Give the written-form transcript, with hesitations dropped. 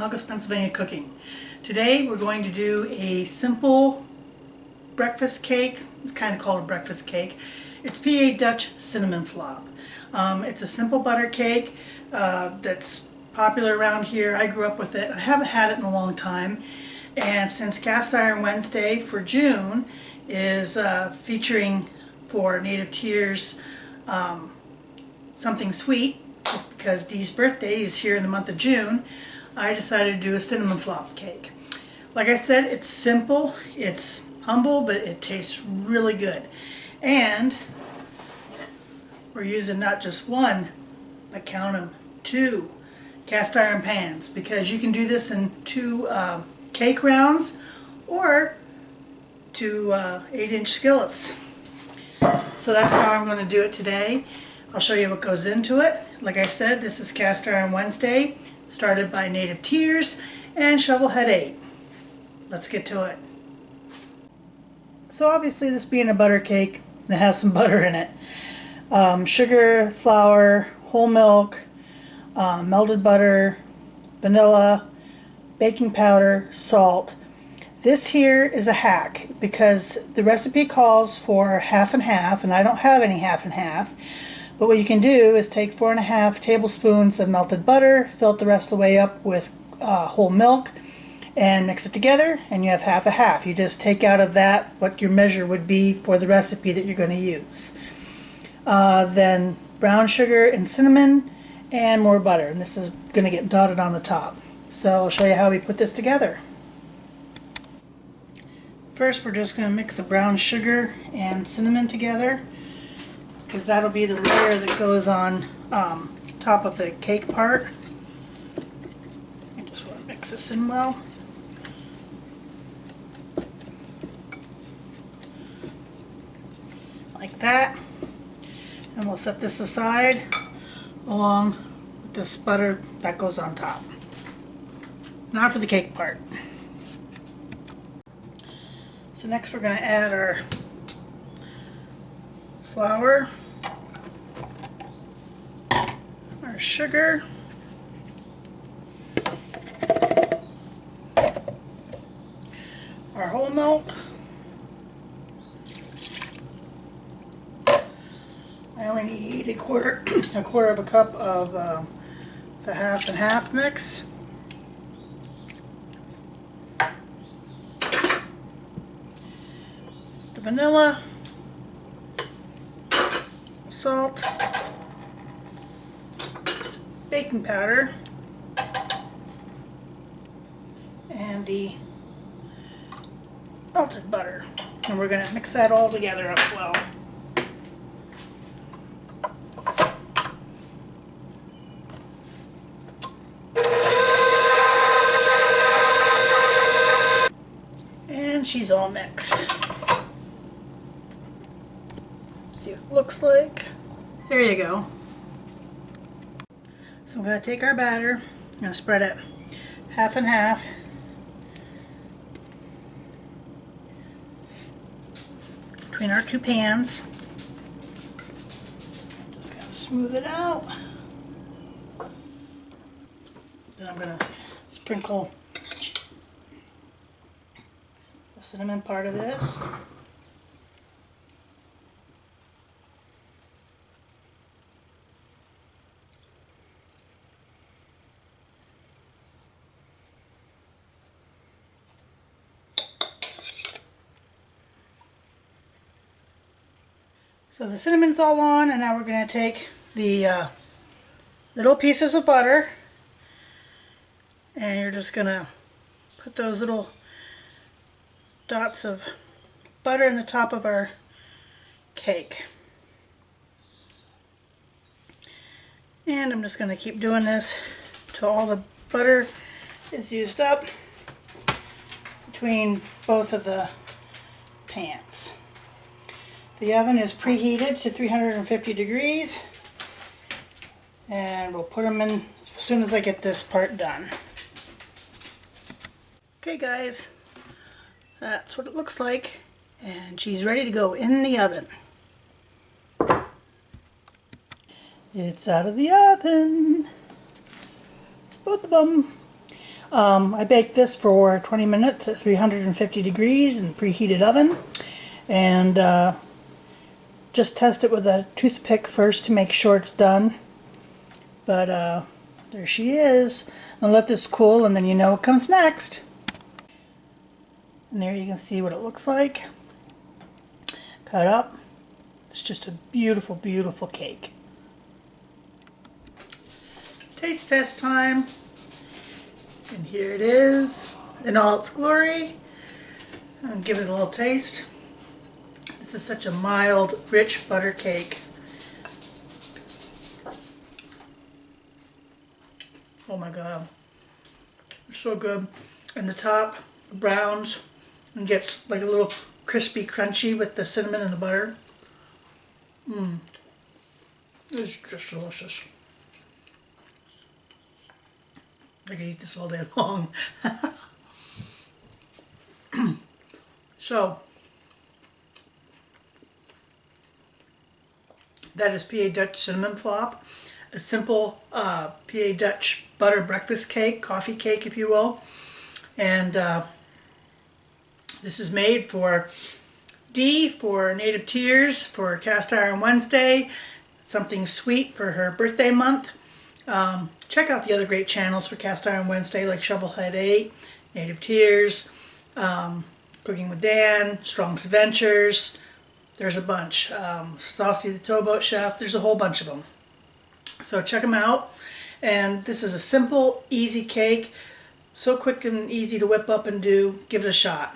Helga's Pennsylvania Cooking. Today we're going to do a simple breakfast cake. It's kind of called a breakfast cake. It's Preheat Dutch cinnamon flop. It's a simple butter cake that's popular around here. I grew up with it. I haven't had it in a long time. And since Cast Iron Wednesday for June is featuring for Native Tears something sweet, because Dee's birthday is here in the month of June, I decided to do a cinnamon flop cake. Like I said, it's simple, it's humble, but it tastes really good. And we're using not just one, but count them, 2 cast iron pans, because you can do this in 2 cake rounds or 2 8-inch skillets. So that's how I'm going to do it today. I'll show you what goes into it. Like I said, this is Cast Iron Wednesday, started by Native Tears and Shovelhead 8. Let's get to it. So obviously, this being a butter cake, it has some butter in it. Sugar, flour, whole milk, melted butter, vanilla, baking powder, salt. This here is a hack because the recipe calls for half and half, and I don't have any half and half. But what you can do is take 4½ tablespoons of melted butter, fill it the rest of the way up with whole milk, and mix it together, and you have half a half. You just take out of that what your measure would be for the recipe that you're going to use. Then brown sugar and cinnamon and more butter, and this is going to get dotted on the top. So I'll show you how we put this together. First, we're just going to mix the brown sugar and cinnamon together, because that'll be the layer that goes on top of the cake part. I just want to mix this in well. Like that. And we'll set this aside along with this butter that goes on top. Now for the cake part. So next we're going to add our flour, our sugar, our whole milk. I only need a quarter of a cup of the half and half mix. The vanilla, salt, baking powder, and the melted butter. And we're going to mix that all together up well. And she's all mixed. See what it looks like. There you go. So I'm going to take our batter, I'm going to spread it half and half. Between our 2 pans. Just going to smooth it out. Then I'm going to sprinkle the cinnamon part of this. So the cinnamon's all on, and now we're going to take the little pieces of butter, and you're just going to put those little dots of butter in the top of our cake. And I'm just going to keep doing this till all the butter is used up between both of the pans. The oven is preheated to 350 degrees, and we'll put them in as soon as I get this part done. Okay guys, that's what it looks like, and she's ready to go in the oven. It's out of the oven. Both of them. I baked this for 20 minutes at 350 degrees in preheated oven, and just test it with a toothpick first to make sure it's done. But there she is. And let this cool, and then you know what comes next. And there you can see what it looks like. Cut up. It's just a beautiful, beautiful cake. Taste test time. And here it is in all its glory. I'll give it a little taste. This is such a mild, rich butter cake. Oh my god. It's so good. And the top browns and gets like a little crispy, crunchy with the cinnamon and the butter. It's just delicious. I could eat this all day long. So, that is PA Dutch cinnamon flop. A simple PA Dutch butter breakfast cake, coffee cake if you will. And this is made for Dee for Native Tears for Cast Iron Wednesday. Something sweet for her birthday month. Check out the other great channels for Cast Iron Wednesday like Shovelhead 8, Native Tears, Cooking with Dan, Strong's Adventures. There's a bunch. Saucy the Towboat Chef. There's a whole bunch of them. So check them out. And this is a simple, easy cake. So quick and easy to whip up and do. Give it a shot.